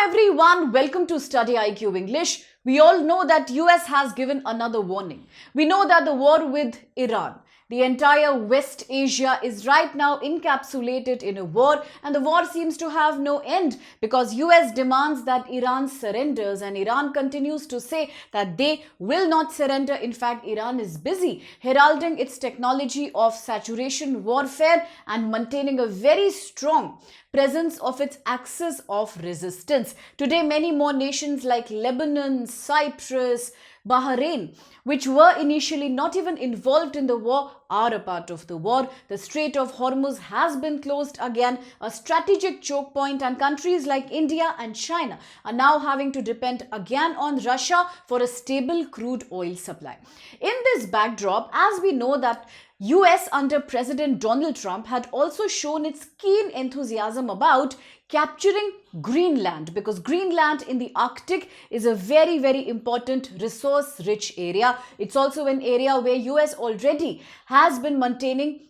everyone, welcome to StudyIQ English. We all know that US has given another warning. We know that the war with Iran, the entire West Asia is right now encapsulated in a war, and the war seems to have no end because US demands that Iran surrenders, and Iran continues to say that they will not surrender. In fact, Iran is busy heralding its technology of saturation warfare and maintaining a very strong presence of its axis of resistance. Today, many more nations like Lebanon, Cyprus, Bahrain, which were initially not even involved in the war, are a part of the war. The Strait of Hormuz has been closed again, a strategic choke point, and countries like India and China are now having to depend again on Russia for a stable crude oil supply. In this backdrop, as we know that US under President Donald Trump had also shown its keen enthusiasm about capturing Greenland, because Greenland in the Arctic is a very, very important resource-rich area. It's also an area where US already has been maintaining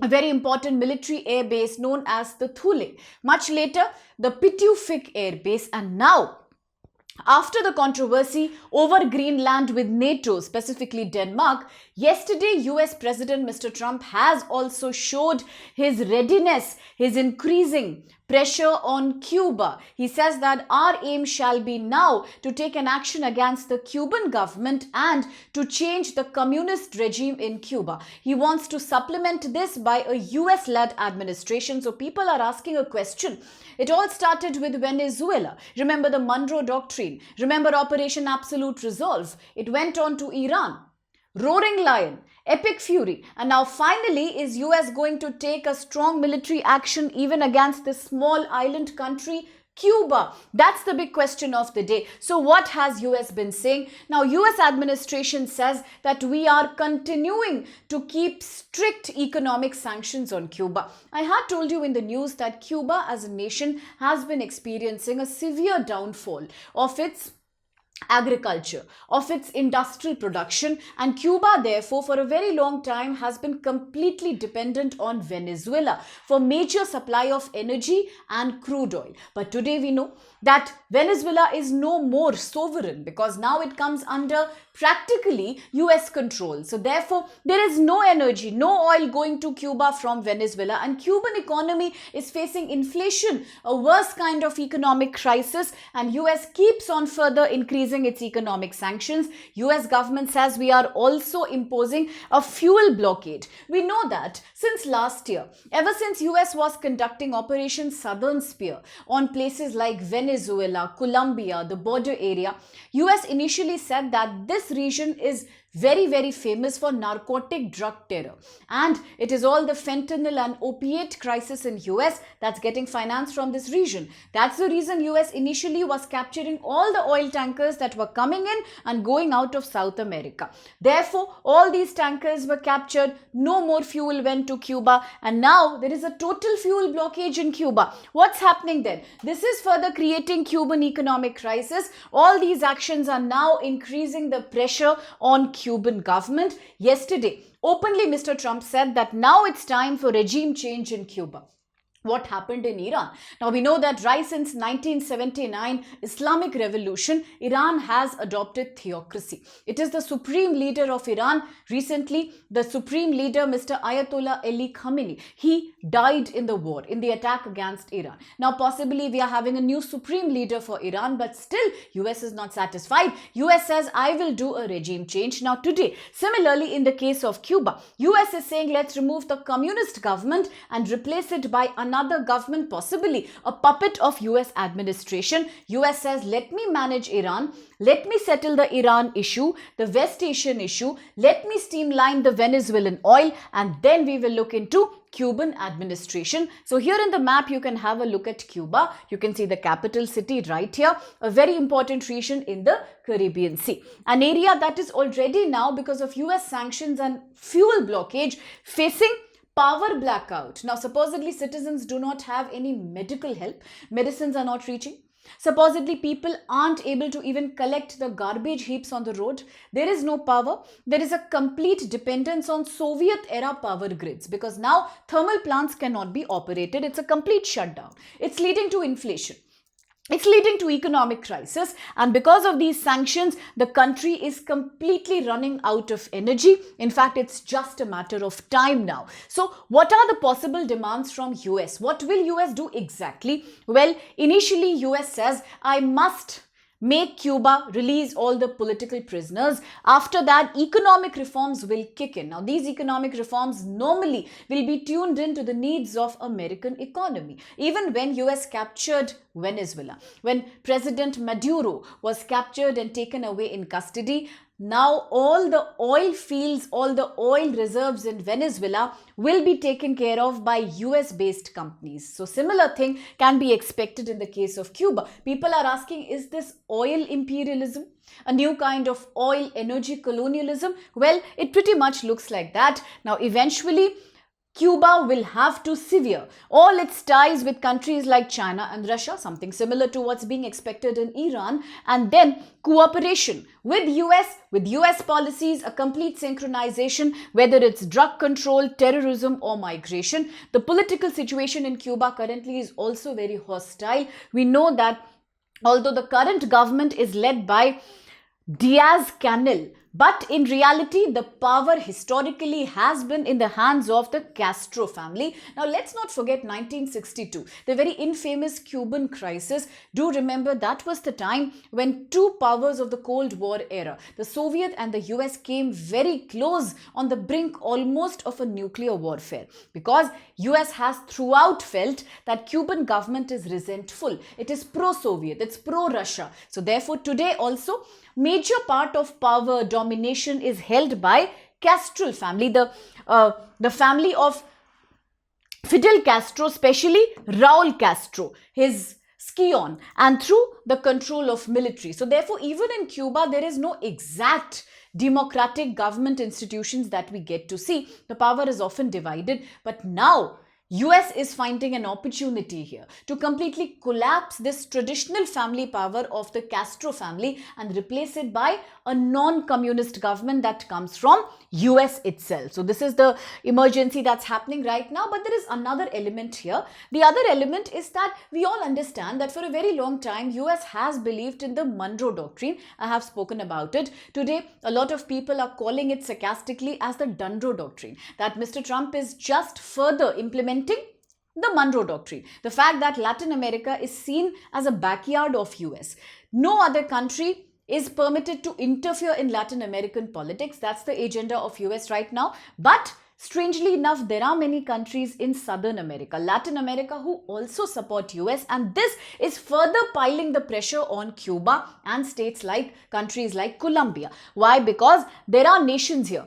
a very important military air base known as the Thule. Much later, the Pituffik Air Base, and now after the controversy over Greenland with NATO, specifically Denmark, yesterday US President Mr. Trump has also showed his readiness, his increasing pressure on Cuba. He says that our aim shall be now to take an action against the Cuban government and to change the communist regime in Cuba. He wants to supplement this by a US-led administration. So people are asking a question. It all started with Venezuela. Remember the Monroe Doctrine. Remember Operation Absolute Resolve. It went on to Iran. Roaring Lion, Epic Fury, and now finally is US going to take a strong military action even against this small island country, Cuba? That's the big question of the day. So what has US been saying? Now US administration says that we are continuing to keep strict economic sanctions on Cuba. I had told you in the news that Cuba as a nation has been experiencing a severe downfall of its agriculture, of its industrial production, and Cuba therefore for a very long time has been completely dependent on Venezuela for major supply of energy and crude oil. But today we know that Venezuela is no more sovereign because now it comes under practically US control. So therefore there is no energy, no oil going to Cuba from Venezuela, and Cuban economy is facing inflation, a worse kind of economic crisis, and US keeps on further increasing its economic sanctions. US government says we are also imposing a fuel blockade. We know that since last year, ever since US was conducting Operation Southern Spear on places like Venezuela, Colombia, the border area, US initially said that this region is very, very famous for narcotic drug terror, and it is all the fentanyl and opiate crisis in US that's getting financed from this region. That's the reason US initially was capturing all the oil tankers that were coming in and going out of South America. Therefore, all these tankers were captured, no more fuel went to Cuba, and now there is a total fuel blockage in Cuba. What's happening then? This is further creating Cuban economic crisis. All these actions are now increasing the pressure on Cuban government. Yesterday, openly Mr. Trump said that now it's time for regime change in Cuba. What happened in Iran? Now we know that right since 1979 Islamic Revolution, Iran has adopted theocracy. It is the supreme leader of Iran. Recently, the supreme leader, Mr. Ayatollah Ali Khamenei, he died in the war, in the attack against Iran. Now possibly we are having a new supreme leader for Iran, but still US is not satisfied. US says, I will do a regime change. Now today, similarly in the case of Cuba, US is saying let's remove the communist government and replace it by another government, possibly a puppet of US administration. US says, let me manage Iran, let me settle the Iran issue, the West Asian issue, let me streamline the Venezuelan oil, and then we will look into Cuban administration. So here in the map, you can have a look at Cuba. You can see the capital city right here, a very important region in the Caribbean Sea, an area that is already now, because of US sanctions and fuel blockage, facing power blackout. Now supposedly citizens do not have any medical help, medicines are not reaching. Supposedly people aren't able to even collect the garbage heaps on the road. There is no power. There is a complete dependence on Soviet era power grids because now thermal plants cannot be operated. It's a complete shutdown. It's leading to inflation. It's leading to economic crisis, and because of these sanctions, the country is completely running out of energy. In fact, it's just a matter of time now. So what are the possible demands from US? What will US do exactly? Well, initially US says, I must make Cuba release all the political prisoners. After that, economic reforms will kick in. Now, these economic reforms normally will be tuned into the needs of American economy. Even when US captured Venezuela, when President Maduro was captured and taken away in custody, now all the oil fields, all the oil reserves in Venezuela will be taken care of by US-based companies. So similar thing can be expected in the case of Cuba. People are asking, is this oil imperialism? A new kind of oil energy colonialism? Well, it pretty much looks like that. Now eventually, Cuba will have to sever all its ties with countries like China and Russia, something similar to what's being expected in Iran, and then cooperation with US policies, a complete synchronization, whether it's drug control, terrorism or migration. The political situation in Cuba currently is also very hostile. We know that although the current government is led by Diaz-Canel, but in reality, the power historically has been in the hands of the Castro family. Now, let's not forget 1962, the very infamous Cuban crisis. Do remember that was the time when two powers of the Cold War era, the Soviet and the US, came very close on the brink almost of a nuclear warfare, because US has throughout felt that Cuban government is resentful. It is pro-Soviet, it's pro-Russia. So therefore, today also, major part of power domination is held by Castro family, the family of Fidel Castro, especially Raul Castro, his scion, and through the control of military. So therefore, even in Cuba, there is no exact democratic government institutions that we get to see. The power is often divided, but now US is finding an opportunity here to completely collapse this traditional family power of the Castro family and replace it by a non-communist government that comes from US itself. So this is the emergency that's happening right now, but there is another element here. The other element is that we all understand that for a very long time, US has believed in the Monroe Doctrine. I have spoken about it. Today, a lot of people are calling it sarcastically as the Dunro Doctrine, that Mr. Trump is just further implementing the Monroe Doctrine. The fact that Latin America is seen as a backyard of US. No other country is permitted to interfere in Latin American politics. That's the agenda of US right now. But strangely enough, there are many countries in Southern America, Latin America, who also support US, and this is further piling the pressure on Cuba and countries like Colombia. Why? Because there are nations here.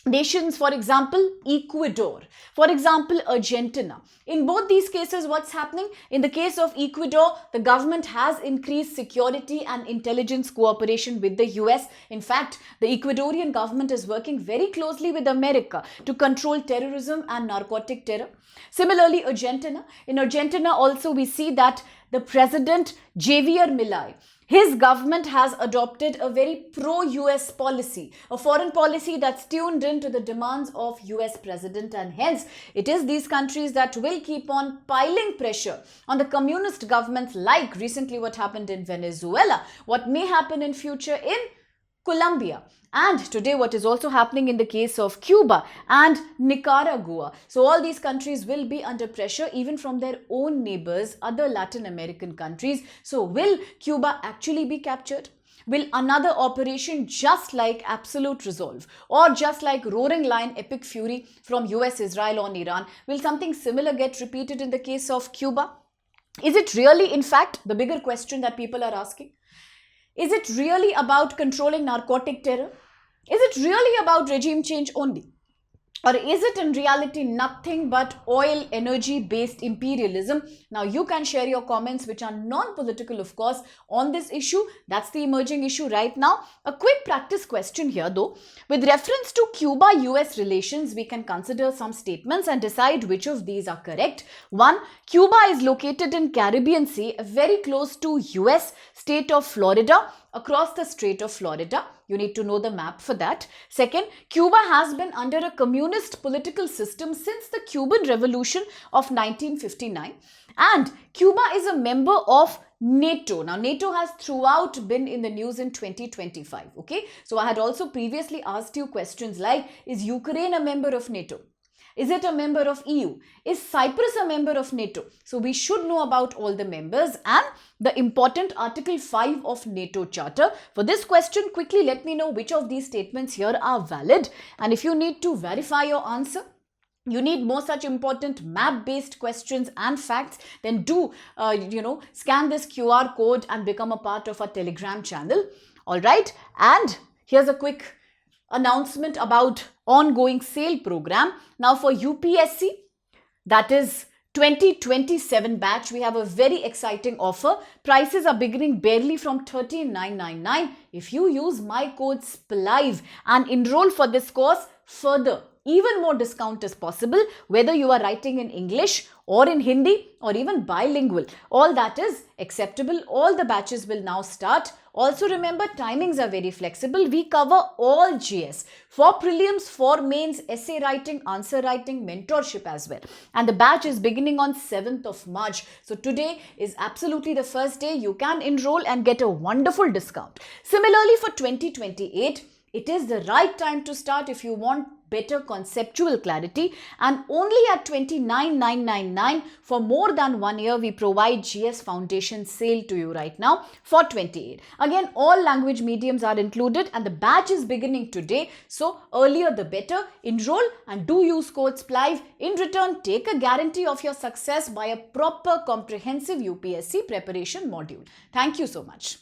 Nations, for example, Ecuador, for example, Argentina. In both these cases, what's happening? In the case of Ecuador, the government has increased security and intelligence cooperation with the US. In fact, the Ecuadorian government is working very closely with America to control terrorism and narcotic terror. Similarly, Argentina. In Argentina also, we see that the president, Javier Milei, his government has adopted a very pro-US policy, a foreign policy that's tuned into the demands of US president, and hence it is these countries that will keep on piling pressure on the communist governments, like recently what happened in Venezuela, what may happen in future in Colombia, and today what is also happening in the case of Cuba and Nicaragua. So all these countries will be under pressure even from their own neighbors, other Latin American countries. So will Cuba actually be captured? Will another operation just like Absolute Resolve or just like Roaring Lion Epic Fury from US, Israel on Iran, will something similar get repeated in the case of Cuba? Is it really, in fact, the bigger question that people are asking? Is it really about controlling narcotic terror? Is it really about regime change only? Or is it in reality nothing but oil energy based imperialism? Now you can share your comments, which are non-political of course, on this issue. That's the emerging issue right now. A quick practice question here though. With reference to Cuba-US relations, we can consider some statements and decide which of these are correct. 1. Cuba is located in Caribbean Sea, very close to US state of Florida, across the Strait of Florida. You need to know the map for that. Second, Cuba has been under a communist political system since the Cuban Revolution of 1959. And Cuba is a member of NATO. Now, NATO has throughout been in the news in 2025. Okay, so I had also previously asked you questions like, is Ukraine a member of NATO? Is it a member of EU? Is Cyprus a member of NATO? So we should know about all the members and the important Article 5 of NATO Charter. For this question, quickly let me know which of these statements here are valid. And if you need to verify your answer, you need more such important map-based questions and facts, then do, scan this QR code and become a part of our Telegram channel. All right. And here's a quick announcement about ongoing sale program. Now for UPSC, that is 2027 batch, we have a very exciting offer. Prices are beginning barely from 13,999. If you use my code SPLIVE and enroll for this course, further even more discount is possible, whether you are writing in English or in Hindi or even bilingual. All that is acceptable. All the batches will now start. Also remember, timings are very flexible. We cover all GS for prelims, for mains, essay writing, answer writing, mentorship as well. And the batch is beginning on 7th of March. So today is absolutely the first day. You can enroll and get a wonderful discount. Similarly, for 2028, it is the right time to start if you want better conceptual clarity, and only at 29,999 for more than 1 year we provide GS Foundation sale to you right now for 28. Again, all language mediums are included and the batch is beginning today, so earlier the better. Enroll and do use code SPLIVE. In return, take a guarantee of your success by a proper comprehensive UPSC preparation module. Thank you so much.